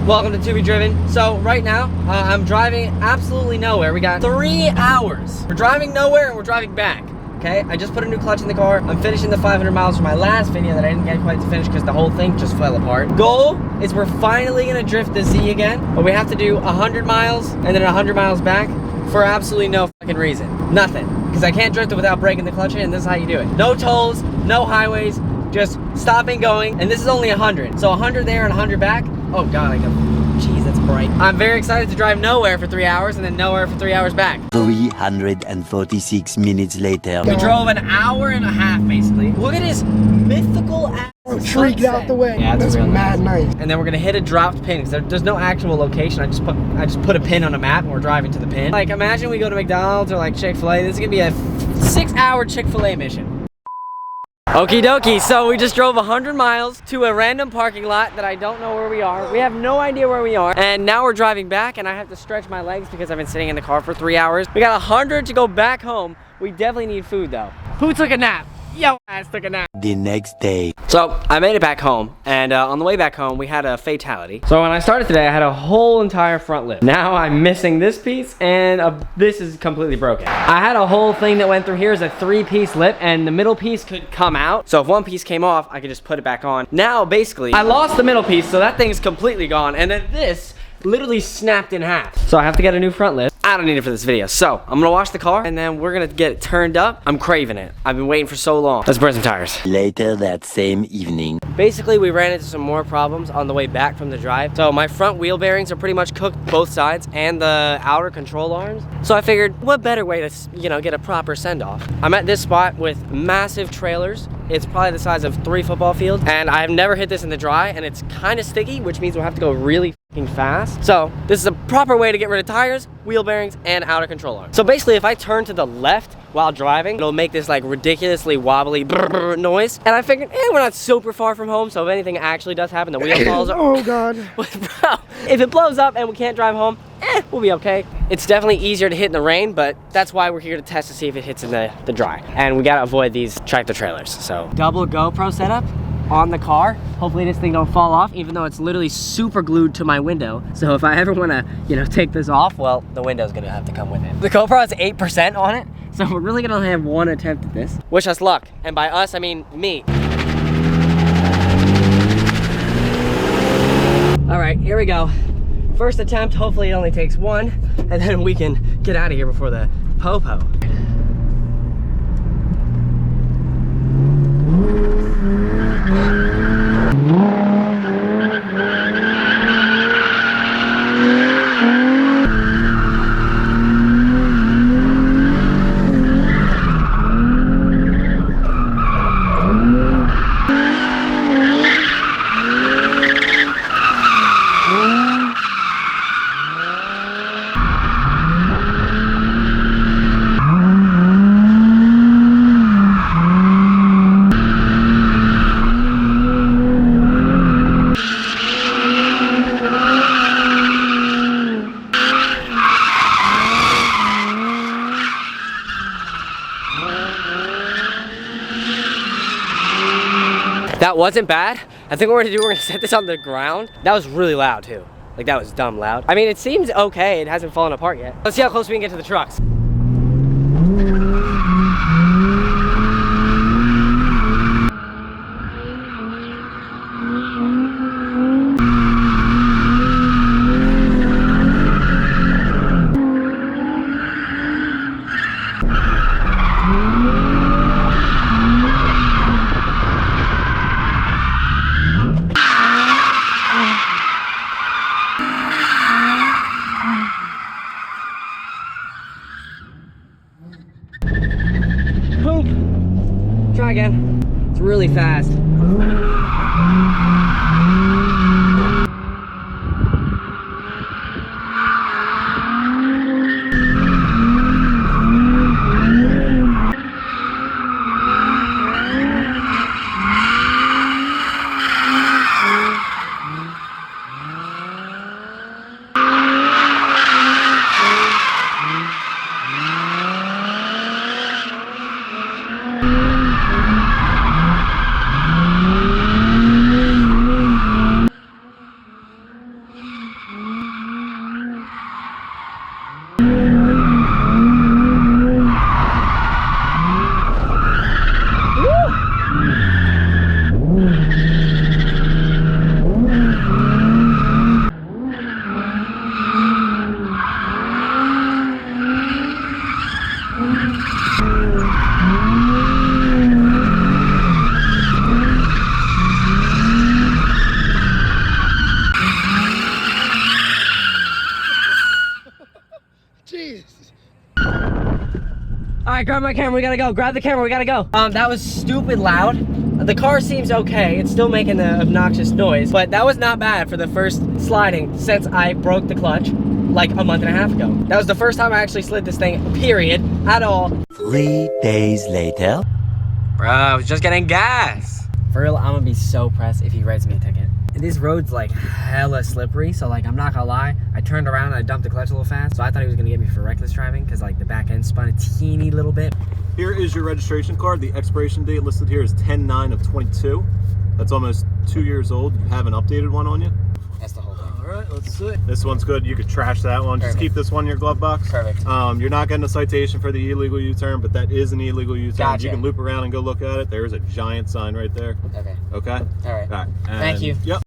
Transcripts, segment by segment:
Welcome to To Be Driven. So right now, I'm driving absolutely nowhere. We got 3 hours. We're driving nowhere and we're driving back. Okay, I just put a new clutch in the car. I'm finishing the 500 miles from my last video that I didn't get quite to finish because the whole thing just fell apart. Goal is we're finally gonna drift the Z again, but we have to do 100 miles and then 100 miles back for absolutely no fucking reason. Nothing. Because I can't drift it without breaking the clutch in, and this is how you do it. No tolls, no highways, just stopping going, and this is only 100. So 100 there and 100 back. Oh God, I go, jeez, that's bright. I'm very excited to drive nowhere for 3 hours and then nowhere for 3 hours back. 346 minutes later. We drove an hour and a half, basically. Look at this mythical ass tree, get out the way. Yeah, that's mad nice. And then we're gonna hit a dropped pin because there's no actual location. I just put a pin on a map and we're driving to the pin. Like, imagine we go to McDonald's or like Chick-fil-A. This is gonna be a 6-hour Chick-fil-A mission. Okie dokie, so we just drove 100 miles to a random parking lot that I don't know where we are. We have no idea where we are. And now we're driving back and I have to stretch my legs because I've been sitting in the car for 3 hours. We got 100 to go back home. We definitely need food though. Who took a nap? Yo ass took a nap. The next day. So I made it back home, and on the way back home we had a fatality. So when I started today I had a whole entire front lip. Now I'm missing this piece and this is completely broken. I had a whole thing that went through here as a 3-piece lip, and the middle piece could come out. So if one piece came off I could just put it back on. Now basically I lost the middle piece, so that thing's completely gone, and then this literally snapped in half. So I have to get a new front lip. I don't need it for this video. So I'm gonna wash the car and then we're gonna get it turned up. I'm craving it. I've been waiting for so long. Let's burn some tires. Later that same evening. Basically, we ran into some more problems on the way back from the drive. So my front wheel bearings are pretty much cooked, both sides, and the outer control arms. So I figured, what better way to, you know, get a proper send-off? I'm at this spot with massive trailers. It's probably the size of 3 football fields, and I've never hit this in the dry, and it's kind of sticky, which means we'll have to go really fast. So this is a proper way to get rid of tires, wheel bearings, and outer control arms. So basically, if I turn to the left while driving, it'll make this like ridiculously wobbly brr noise. And I figured, we're not super far from home, so if anything actually does happen, the wheel falls over. Oh God. Bro, if it blows up and we can't drive home, we'll be okay. It's definitely easier to hit in the rain, but that's why we're here to test to see if it hits in the dry. And we gotta avoid these tractor trailers, so. Double GoPro setup on the car. Hopefully this thing don't fall off, even though it's literally super glued to my window. So if I ever wanna, you know, take this off, well, the window's gonna have to come with it. The GoPro has 8% on it, so we're really gonna have one attempt at this. Wish us luck, and by us, I mean me. All right, here we go. First attempt, hopefully it only takes one, and then we can get out of here before the po-po. That wasn't bad. I think what we're gonna do, we're gonna set this on the ground. That was really loud too. Like, that was dumb loud. I mean, it seems okay. It hasn't fallen apart yet. Let's see how close we can get to the trucks. right, grab my camera, we gotta go. Grab the camera, we gotta go. That was stupid loud. The car seems okay. It's still making an obnoxious noise, but that was not bad for the first sliding since I broke the clutch like a month and a half ago. That was the first time I actually slid this thing, period, at all. 3 days later. Bro, I was just getting gas. For real, I'm gonna be so pressed if he writes me a ticket. This road's like hella slippery, so like I'm not gonna lie, I turned around and I dumped the clutch a little fast, so I thought he was gonna get me for reckless driving because like the back end spun a teeny little bit. Here is your registration card. The expiration date listed here is 10/9 of 22. That's almost 2 years old. You have an updated one on you? That's the whole thing. All right, let's see. This one's good. You could trash that one. Just keep this one in your glove box. Perfect. You're not getting a citation for the illegal U-turn, but that is an illegal U-turn. Gotcha. You can loop around and go look at it. There's a giant sign right there. Okay. Okay? All right. All right. And Thank you. Yep.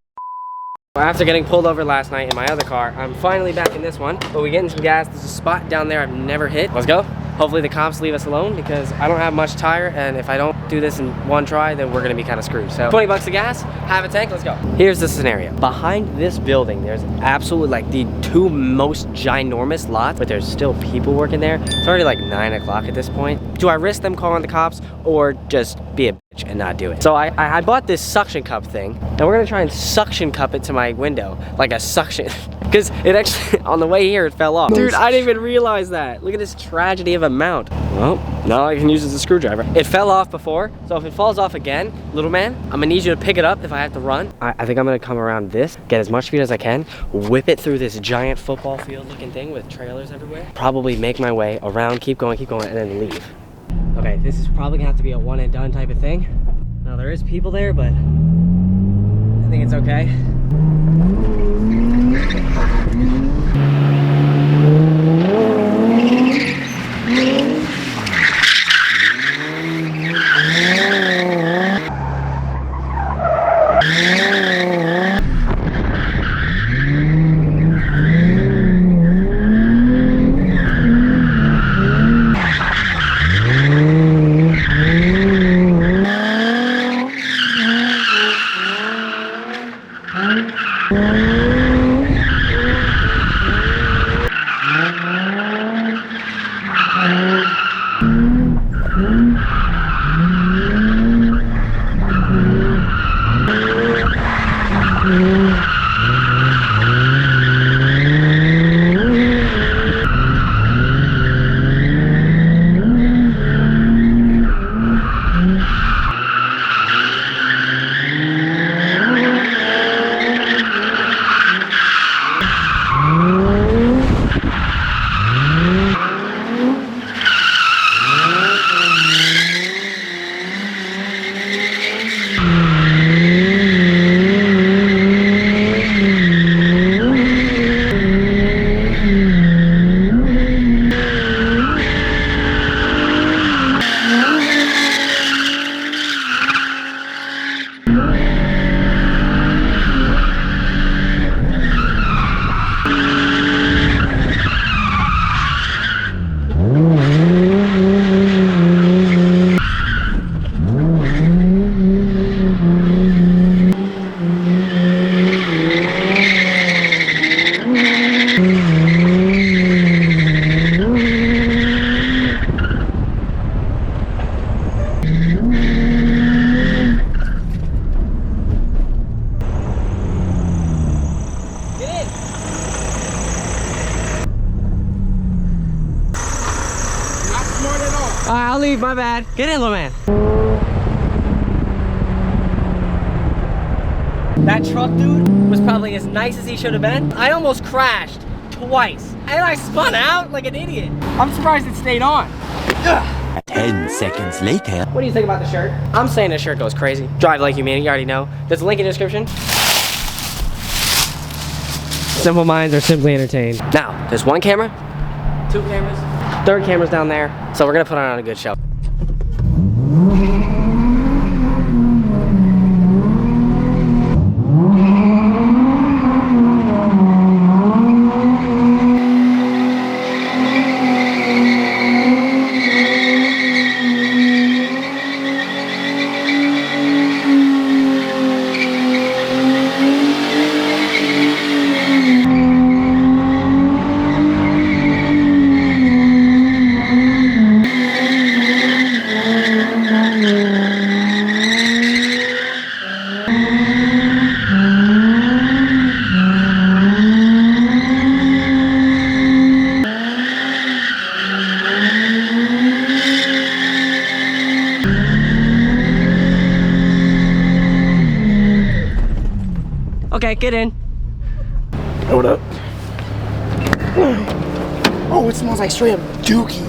After getting pulled over last night in my other car, I'm finally back in this one, but we're getting some gas. There's a spot down there I've never hit. Let's go. Hopefully the cops leave us alone because I don't have much tire, and if I don't do this in one try, then we're gonna be kind of screwed. So 20 bucks a gas, have a tank, let's go. Here's the scenario. Behind this building, there's absolutely like the two most ginormous lots, but there's still people working there. It's already like 9 o'clock at this point. Do I risk them calling the cops or just be a bitch and not do it? So I bought this suction cup thing, and we're gonna try and suction cup it to my window, like a suction. Because it actually, on the way here, it fell off. Dude, I didn't even realize that. Look at this tragedy of a mount. Well, now I can use it as a screwdriver. It fell off before, so if it falls off again, little man, I'm gonna need you to pick it up if I have to run. I think I'm gonna come around this, get as much speed as I can, whip it through this giant football field looking thing with trailers everywhere. Probably make my way around, keep going, and then leave. Okay, this is probably gonna have to be a one and done type of thing. Now there is people there, but I think it's okay. I'll leave, my bad. Get in, little man. That truck dude was probably as nice as he should have been. I almost crashed twice, and I spun out like an idiot. I'm surprised it stayed on. Ugh. 10 seconds later. What do you think about the shirt? I'm saying the shirt goes crazy. Drive like you mean it, you already know. There's a link in the description. Simple minds are simply entertained. Now, there's one camera, two cameras, third camera's down there, so we're gonna put on a good show. Okay, get in. Hold up. Oh, it smells like straight up dookie.